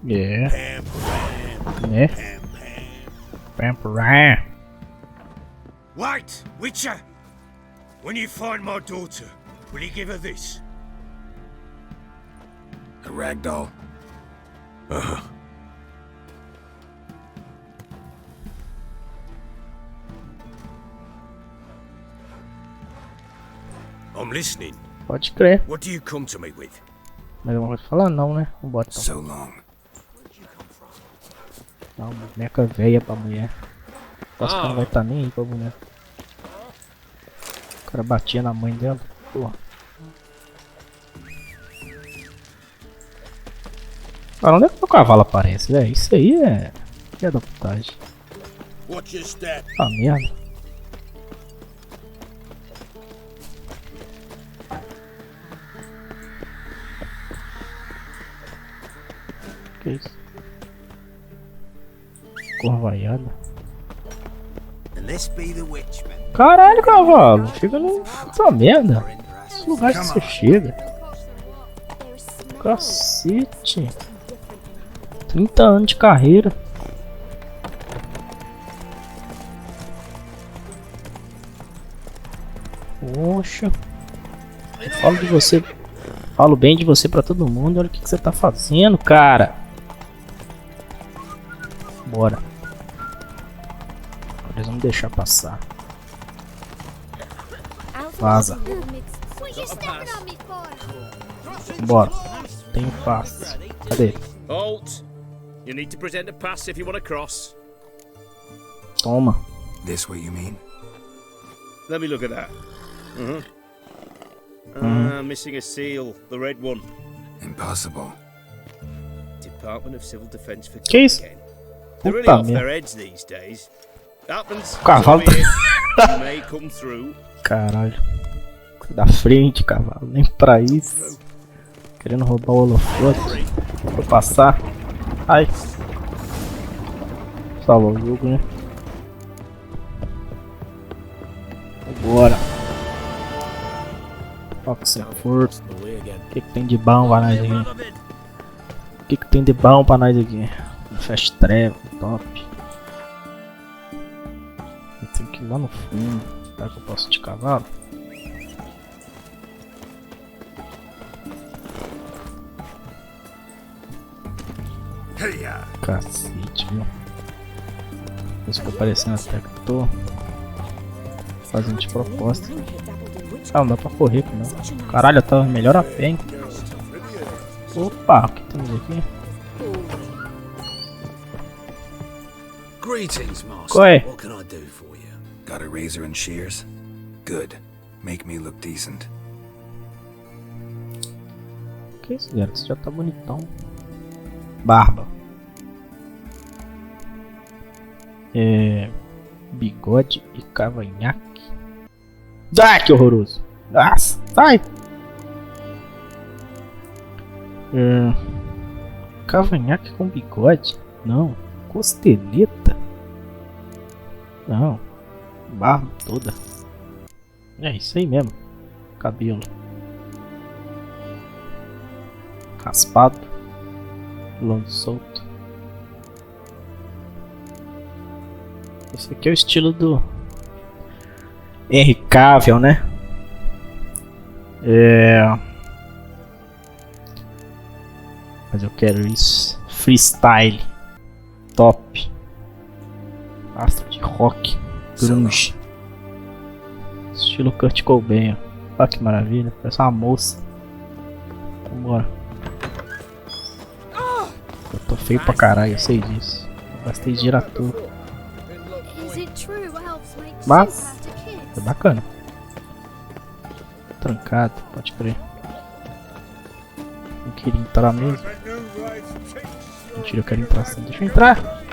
Yeah. Né? Pamperar. Wait, Witcher! When you find my daughter, will you give her this? A ragdoll. I'm listening. Pode crer. What do you come to me with? Mas eu não vou falar não, né? Vambora então. So long. Dá uma boneca velha pra mulher. Acho que não vai estar nem aí pra mulher. O cara batia na mãe dela. Porra. Cara, onde é que o cavalo aparece, velho? Isso aí é... é da putagem. Ah, merda. Que isso? Corvaiada. Caralho, cavalo. Chega nessa merda. Esse lugar que você chega. Cacete. 30 anos de carreira. Poxa. Eu falo de você. Falo bem de você pra todo mundo. Olha o que você tá fazendo, cara. Bora. Eles vão deixar passar. Vaza. Bora. Tenho passe. Cadê? Halt. You need to present a pass if you want to cross. Toma. This what you mean? Let me look at that. Missing a seal, the red one. Impossible. Department of Civil Defense for Que isso? They're really Puta off their merda. heads these days. Happens. Cavalo. May come through. Caralho. Da frente, cavalo. Nem pra isso. Querendo roubar o holofote. Vou passar. Ai. Salva o jogo, né? Vambora. Ó que você for. O que tem de bom pra nós aqui? O que tem de bom pra nós aqui? Fast travel, top. Eu tenho que ir lá no fundo. Será que eu posso de cavalo? Cacete, viu? Isso ficou parecendo até que eu tô fazendo de proposta. Ah, não dá pra correr aqui não. Caralho, eu tava melhor a pé, hein? Opa, o que temos aqui? Greetings, master. Qual é? What can I do for you? Got a razor and shears? Good. Make me look decent. Que isso, galera? Você já tá bonitão. Barba. Bigode e cavanhaque. Ah, que horroroso. Nossa, sai. Cavanhaque com bigode? Não. Costeleta? Não. Barba toda. É isso aí mesmo. Cabelo raspado, longo solto. Esse aqui é o estilo do Henry Cavill, né? Mas eu quero isso. Freestyle. Top. Astro de rock. Grunge. Estilo Kurt Cobain. Olha que maravilha. Parece uma moça. Vambora. Eu tô feio pra caralho, eu sei disso. Eu gastei giratório. Mas é bacana. Trancado, pode crer. Não queria entrar mesmo. Mentira, eu quero entrar sim. Deixa eu entrar.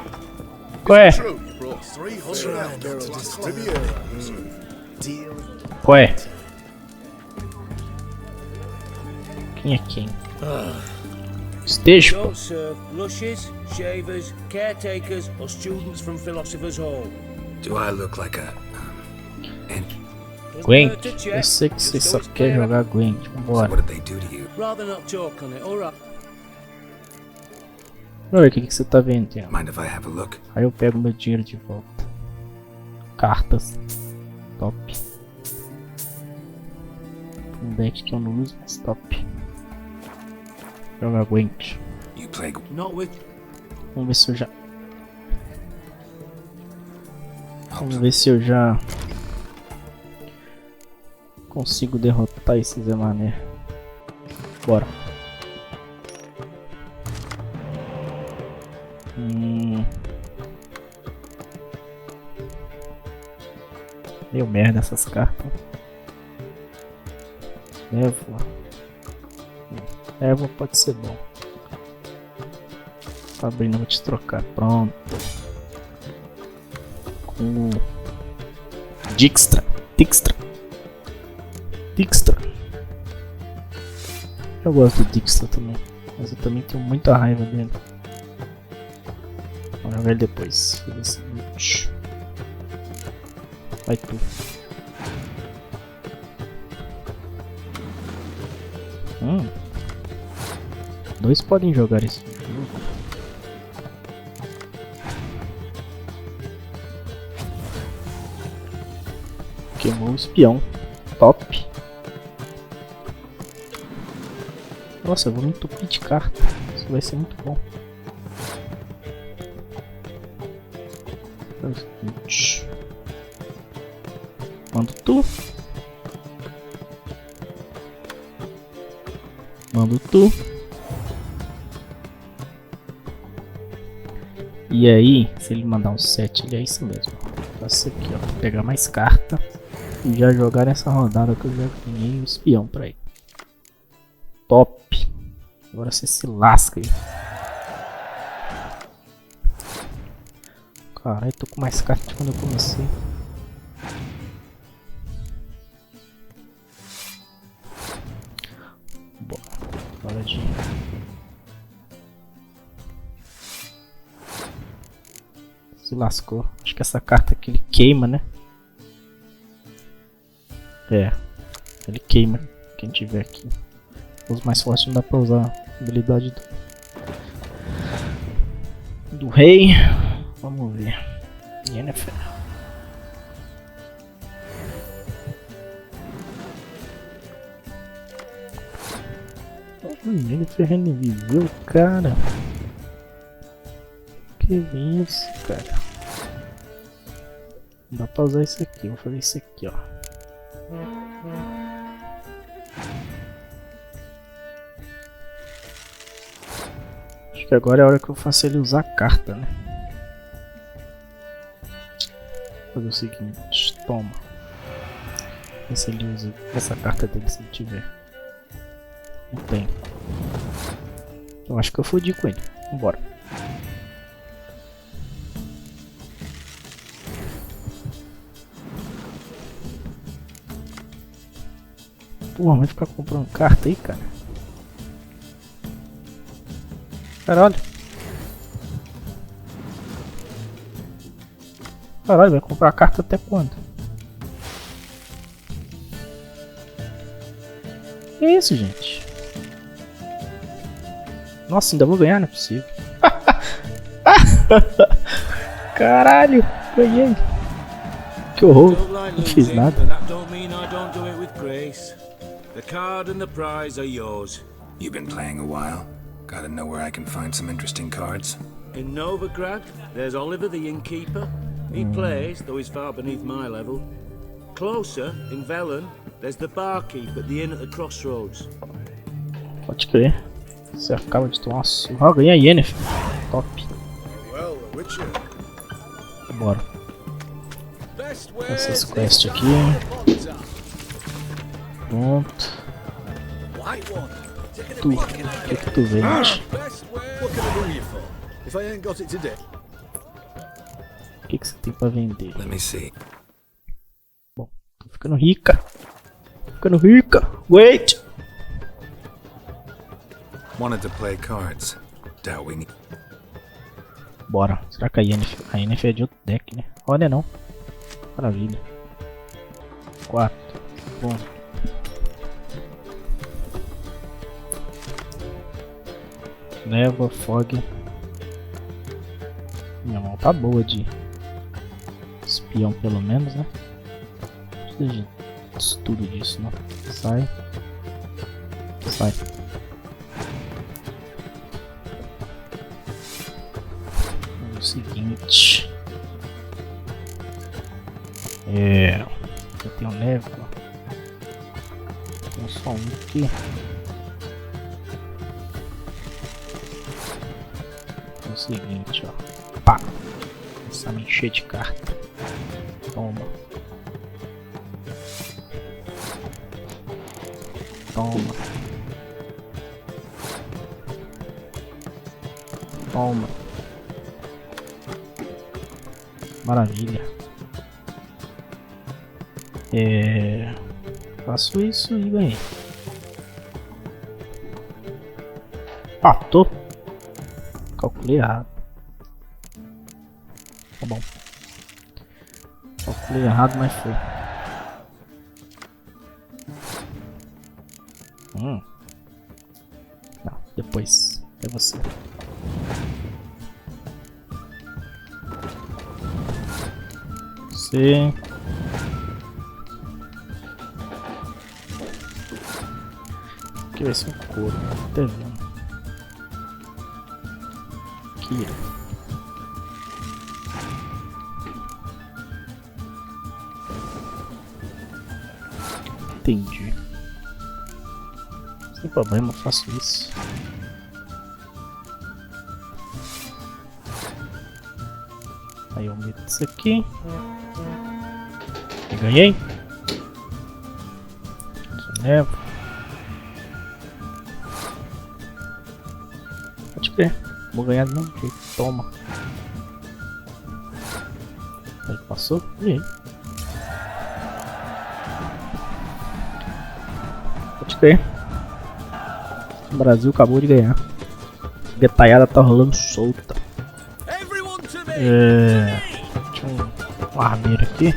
Qual é? Qual é? Quem é quem? Esteja, pô. Lushes, shavers, caretakers or students from Philosopher's Hall. Do I look like a... Gwent, eu sei que você só quer jogar Gwent, So vambora. what did they do to you? Rather not talk on it, alright. Olha o que você tá vendendo. Mind if I have a look? Aí eu pego meu dinheiro de volta. Cartas. Top. Um deck que eu não uso, mas top. Joga Gwent. You play. Not with. Vamos ver se eu já... Vamos ver se eu já... consigo derrotar esse Zé Mané. Bora. Deu merda essas cartas. Névoa. Névoa pode ser bom. Sabrina, vou te trocar. Pronto. Com Dijkstra. Eu gosto do Dijkstra também, mas eu também tenho muita raiva dele. Vamos jogar ele depois. Fazer o seguinte. Vai tu. Dois podem jogar esse jogo. Queimou o espião. Top. Nossa, eu vou me entupir de carta. Isso vai ser muito bom. Mando tu. Mando tu. E aí, se ele mandar um 7, ele é isso mesmo. Faço aqui, ó. Vou pegar mais carta. E já jogar nessa rodada que eu já ganhei o espião pra ele. Top. Agora você se lasca aí. Caralho, tô com mais carta de quando eu comecei. Bora. Hora de... Se lascou. Acho que essa carta aqui ele queima, né? É. Ele queima. Quem tiver aqui. Os mais fortes não dá pra usar a habilidade do rei. Vamos ver. Yennefer. Yennefer reviveu, cara. Que isso, cara. Não dá pra usar isso aqui. Vou fazer isso aqui, ó. Acho que agora é a hora que eu faço ele usar a carta, né? Vou fazer o seguinte, toma. Vê se ele usa essa carta dele se ele tiver. Não tem. Eu acho que eu fodi com ele. Vambora. Porra, vai ficar comprando carta aí, cara. Caralho. Caralho, vai comprar carta até quando? Que isso, gente? Nossa, ainda vou ganhar, não é possível. Caralho, ganhei. Que horror, não fiz nada. The card and the prize are yours. You've been playing a while? Gotta know where I can find some interesting cards. In Novigrad, there's Oliver the innkeeper. He plays, though he's far beneath my level. Closer, in Velen, there's the barkeep at the inn at the crossroads. Pode crer. Você acaba de tomar uma surra. Ganhei a Yennefer. Top. Bora. Essas quests aqui. Pronto. Tu, o que tu vende? O que você tem pra vender? Let me see. Bom, tô ficando rica. Tô ficando rica. Wait! Wanted to play cards. Doubt we need. Bora. Será que a Yennefer é de outro deck, né? Olha não. Maravilha. 4. Bom. Névoa, fog. Minha mão tá boa de espião pelo menos, né? Não precisa de estudo disso, não. Sai. Sai. O seguinte. Eu tenho névoa. Tem só um aqui. É o seguinte, ó. Pá! Começar a me encher de carta. Toma. Toma. Toma. Maravilha. Faço isso e ganhei. Tô. Calculei errado. Tá bom. Calculei errado, mas foi. Não, depois. É você. Você. Aqui vai ser um couro. Tá vendo? Aqui. Entendi. Sem problema, eu faço isso. Aí eu meto isso aqui. E ganhei. Levo. Pode crer. Vou ganhar de novo. Toma. Ele passou. Ganhei. Pode crer. O Brasil acabou de ganhar. A detalhada tá rolando solta. Tinha um armeiro aqui.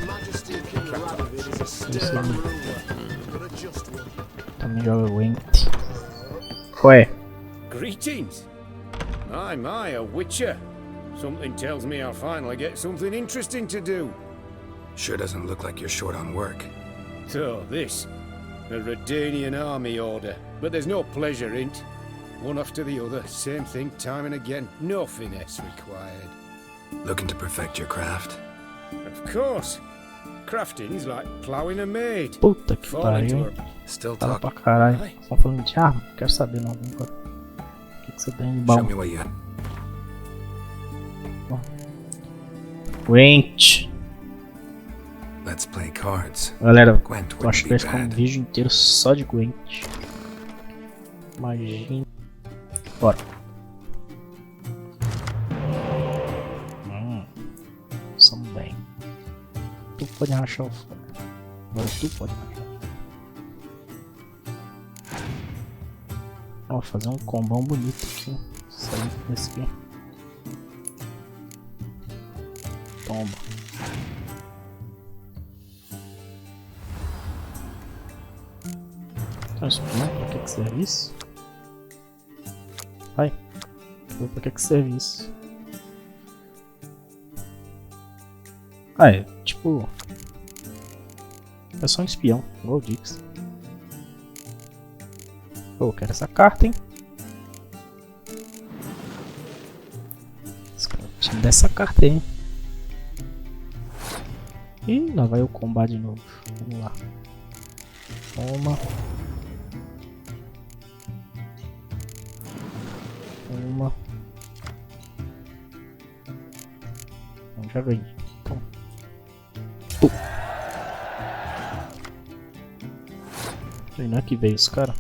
Também joga Gwent. Qual é? Greetings. My, a witcher. Something tells me I'll finally get something interesting to do. Sure doesn't look like you're short on work. So, this. A Redanian army order. But there's no pleasure in't. One after the other, same thing time and again. No finesse required. Looking to perfect your craft? Of course. Crafting's like ploughing a maid. Puta que Fall pariu. into her. Still Fala talk. pra caralho. Estão falando de arma? Quero saber não. O que você tem de Show bom? me what you. Gwent. Let's play cards. Galera, Gwent eu acho wouldn't que be vai ficar um bad. vídeo inteiro só de Gwent. Imagina. Bora. São bem. Tu pode rachar o fogo. Agora tu pode rachar. Vou fazer um combão bonito aqui. Sair desse aqui. Toma. Pra que serve isso? Vai. Pra que serve isso? Ah, é tipo. É só um espião, igual o Dix. Pô, eu quero essa carta, hein? Deixa eu me dar essa carta aí, hein? Ih, lá vai o combate de novo. Vamos lá. Toma. Uma. Já ganhei. Então. Não é que veio esse cara?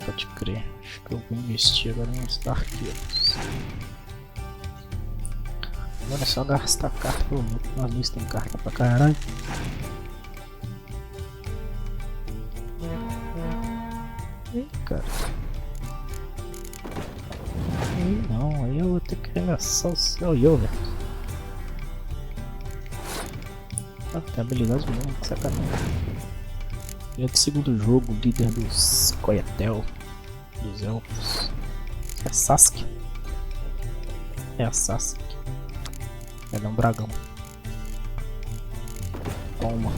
Pode crer. Acho que eu vou investir agora nos arqueiros. Agora é só gastar carta pelo mundo. Na lista tem carta pra caralho. Ih, cara. Não, aí eu vou ter que arregaçar o céu e eu, velho. Ah, tem habilidade mesmo, que sacanagem. Ele é do segundo jogo, líder dos Coetel, dos elfos. É Sasuke. É a Sasuke. Ela é um dragão. Toma.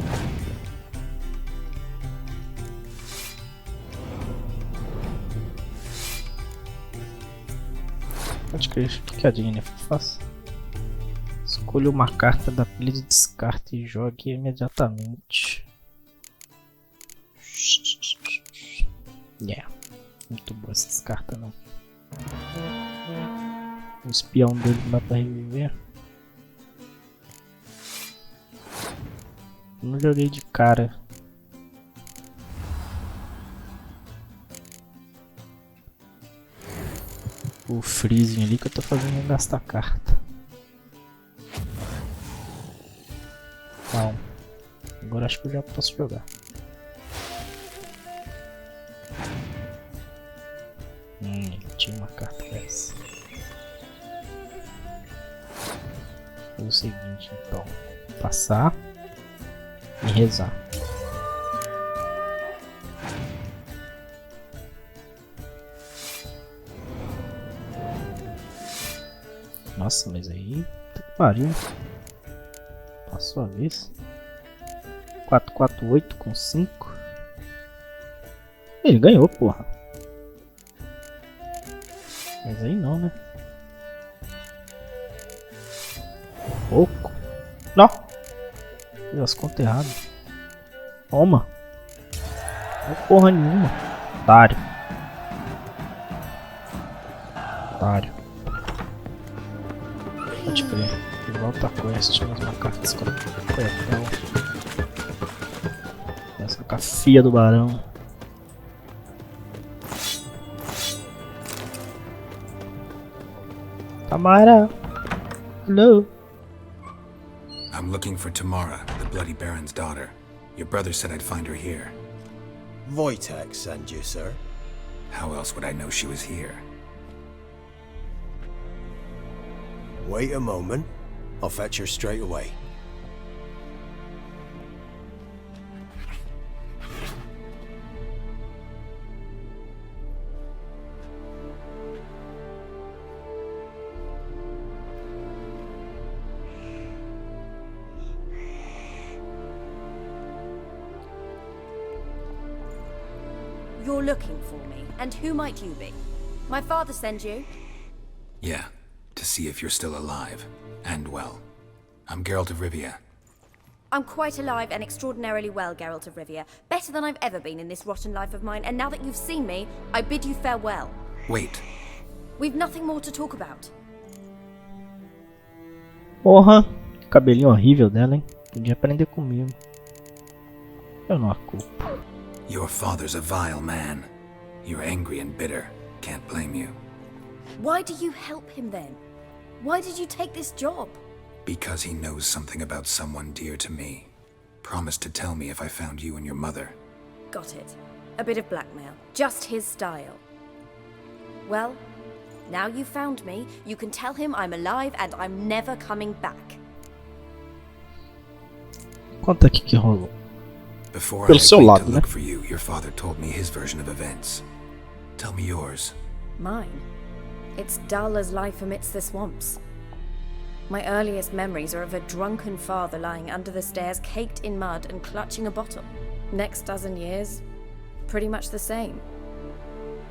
Pode crer, o que a Jennifer faz? Escolha uma carta da pilha de descarte e jogue imediatamente. Yeah, muito boa essas cartas não. O espião dele não dá pra reviver. Não joguei de cara. O freezing ali que eu tô fazendo gastar carta. Não. Agora acho que eu já posso jogar. Tinha uma carta dessa. É o seguinte, então. Passar e rezar. Nossa, mas aí tá que pariu. Passou a vez. 448 com 5. Ele ganhou, porra. Mas aí não, né? Pouco. Não. Fiz as contas erradas. Toma. Não é porra nenhuma. Otário. Otário. Pode crer. Volta a quest, mais uma carta escrota. Essa com a filha do barão. Tamara. Hello. I'm looking for Tamara, the Bloody Baron's daughter. Your brother said I'd find her here. Wojtek sent you, sir. How else would I know she was here? Wait a moment. I'll fetch her straight away. You're looking for me, and who might you be? My father sent you? Yeah, to see if you're still alive. And well. I'm Geralt of Rivia. I'm quite alive and extraordinarily well, Geralt of Rivia. Better than I've ever been in this rotten life of mine, and now that you've seen me, I bid you farewell. Wait. We've nothing more to talk about. Porra, cabelinho horrível dela, hein? Podia aprender comigo. Eu não a culpo. Your father's a vile man. You're angry and bitter. Can't blame you. Why do you help him then? Why did you take this job? Because he knows something about someone dear to me. Promised to tell me if I found you and your mother. Got it. A bit of blackmail. Just his style. Well, now you've found me, you can tell him I'm alive and I'm never coming back. Conta aqui que rolou. Before Pelo I seu agreed lado, to né? look for you, your father told me his version of events. Tell me yours. Mine? It's dull as life amidst the swamps. My earliest memories are of a drunken father lying under the stairs, caked in mud and clutching a bottle. Next dozen years, pretty much the same.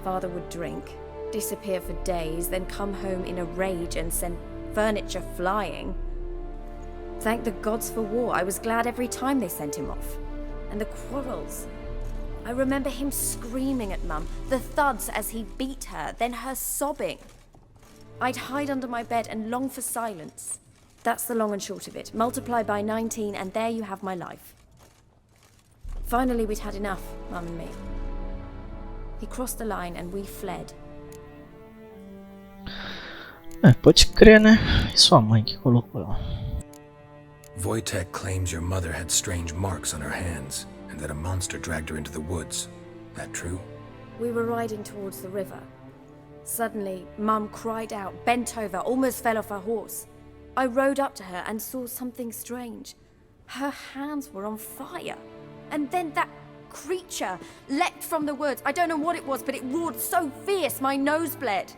Father would drink, disappear for days, then come home in a rage and send furniture flying. Thank the gods for war. I was glad every time they sent him off. And the quarrels. I remember him screaming at Mum, the thuds as he beat her, then her sobbing. I'd hide under my bed and long for silence. That's the long and short of it. Multiply by 19 and there you have my life. Finally we'd had enough, Mum and me. He crossed the line and we fled. Pode crer, né? E sua mãe que colocou ela? Wojtek claims your mother had strange marks on her hands, and that a monster dragged her into the woods. That true? We were riding towards the river. Suddenly, Mum cried out, bent over, almost fell off her horse. I rode up to her and saw something strange. Her hands were on fire. And then that creature leapt from the woods. I don't know what it was, but it roared so fierce my nose bled.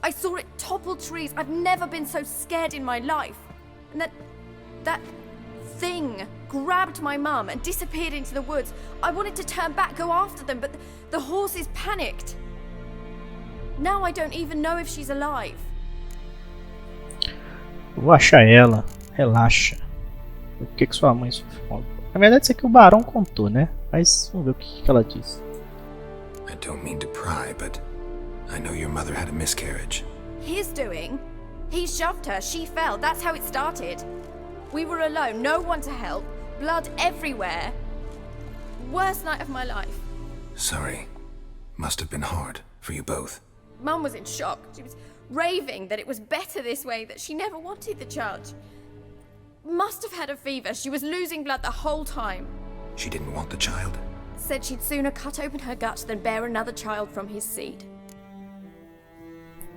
I saw it topple trees. I've never been so scared in my life. And that thing grabbed my mum and disappeared into the woods. I wanted to turn back, go after them, but the horses panicked. Now I don't even know if she's alive. Vou achar ela. Relaxa. O que sua mãe sofreu? Na verdade isso aqui o Barão contou, né? Mas vamos ver o que ela disse. I don't mean to pry, but I know your mother had a miscarriage. His doing? He shoved her, she fell, that's how it started. We were alone, no one to help, blood everywhere. Worst night of my life. Sorry. Must have been hard for you both. Mum was in shock. She was raving that it was better this way, that she never wanted the child. Must have had a fever. She was losing blood the whole time. She didn't want the child? Said she'd sooner cut open her gut than bear another child from his seed.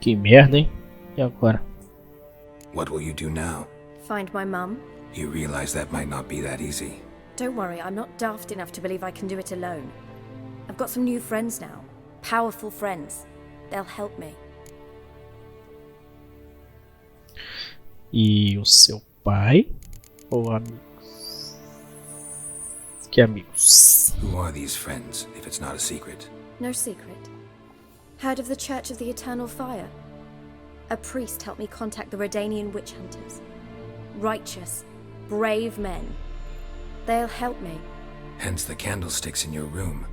Que merda, hein? E agora? What will you do now? Find my mum. You realize that might not be that easy. Don't worry, I'm not daft enough to believe I can do it alone. I've got some new friends now. Powerful friends. They'll help me. E o seu pai ou amigos? Que amigos? Who are these friends, if it's not a secret? No secret. Heard of the Church of the Eternal Fire? A priest helped me contact the Redanian witch hunters. Righteous, brave men. They'll help me. Hence the candlesticks in your room.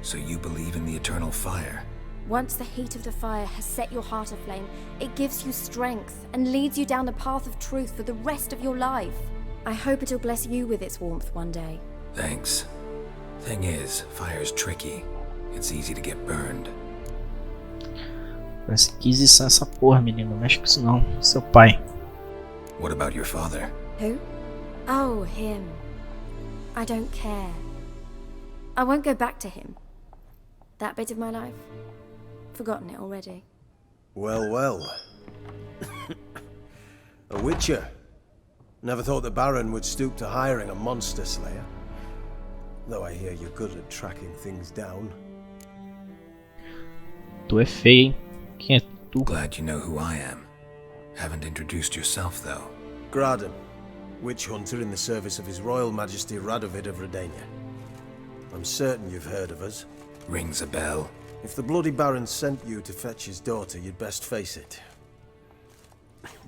So you believe in the eternal fire? Once the heat of the fire has set your heart aflame, it gives you strength and leads you down the path of truth for the rest of your life. I hope it'll bless you with its warmth one day. Thanks. Thing is, fire's tricky. It's easy to get burned. Parece que edição essa porra, menino. Não mexe com isso não. Seu pai. What about your father? Who? Oh, him. I don't care. I won't go back to him. That bit of my life? Forgotten it already. Well, well. A witcher. Never thought the Baron would stoop to hiring a monster slayer. Though I hear you're good at tracking things down. Tu é feio, hein? Quem é tu? Glad you know who I am. Haven't introduced yourself, though. Graden, witch hunter in the service of His Royal Majesty Radovid of Redania. I'm certain you've heard of us. Rings a bell. If the Bloody Baron sent you to fetch his daughter, you'd best face it.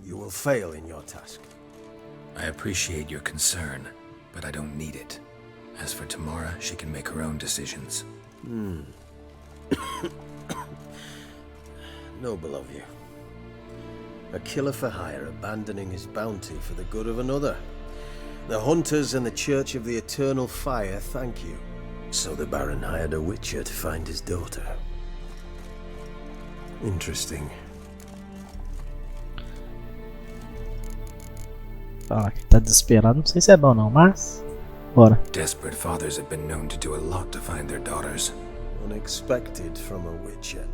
You will fail in your task. I appreciate your concern, but I don't need it. As for Tamara, she can make her own decisions. Noble of you. A killer for hire abandoning his bounty for the good of another. The hunters and the Church of the Eternal Fire thank you. So the Baron hired a witcher to find his daughter. Interesting. Fala que tá desesperado, não sei se é bom não, mas bora. Desperate fathers have been known to do a lot to find their daughters. Unexpected from a witcher.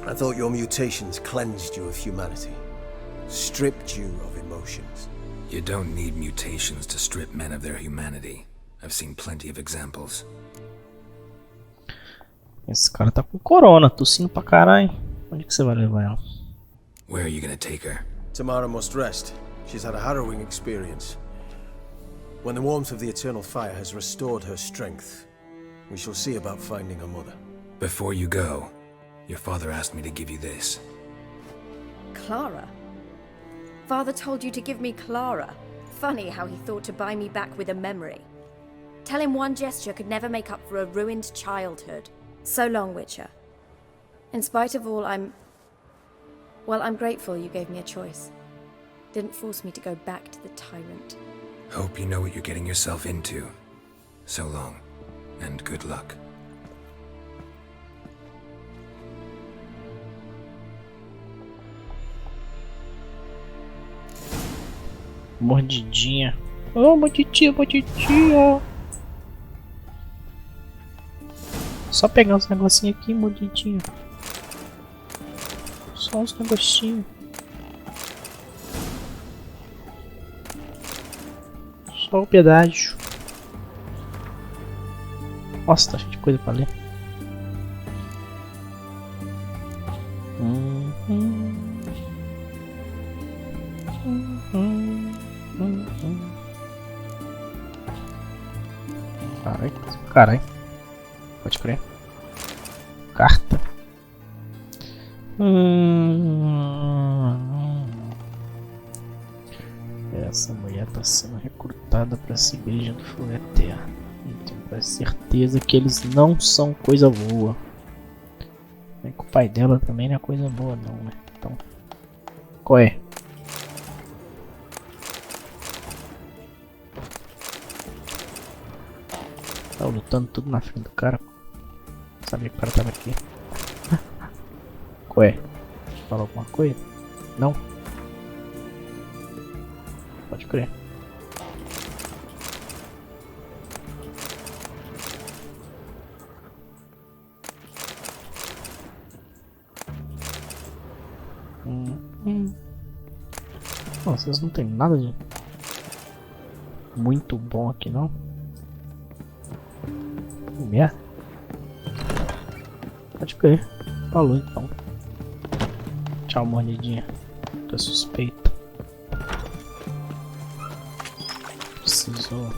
I thought your mutations cleansed you of humanity, stripped you of emotions. You don't need mutations to strip men of their humanity. I've seen plenty of examples. Esse cara tá com corona, tossindo pra caralho. Onde que você vai levar ela? Where are you gonna take her? Tamara must rest. She's had a harrowing experience. When the warmth of the Eternal Fire has restored her strength, we shall see about finding her mother. Before you go, your father asked me to give you this. Clara? Father told you to give me Clara. Funny how he thought to buy me back with a memory. Tell him one gesture could never make up for a ruined childhood. So long, Witcher. In spite of all, I'm grateful you gave me a choice. Didn't force me to go back to the tyrant. Hope you know what you're getting yourself into. So long, and good luck. Mordidinha. Oh, mordidinha, mordidinha. Só pegar uns negocinhos aqui, mordidinha. Só uns negocinhos. Só o pedágio. Nossa, tá cheio de coisa pra ler. Carai, carai. Pode crer. Carta. Essa mulher tá sendo recrutada pra seguir igreja do fogo eterno. Tenho quase certeza que eles não são coisa boa. Nem com o pai dela também não é coisa boa não, né? Então, qual é? Tá lutando tudo na frente do cara. Não sabia que o cara tava aqui. Qual é? Falou alguma coisa? Não? Pode crer. Bom, vocês não tem nada de muito bom aqui não. Merda. Pode crer. Falou então. Tchau, mordidinha. Tô suspeito. Preciso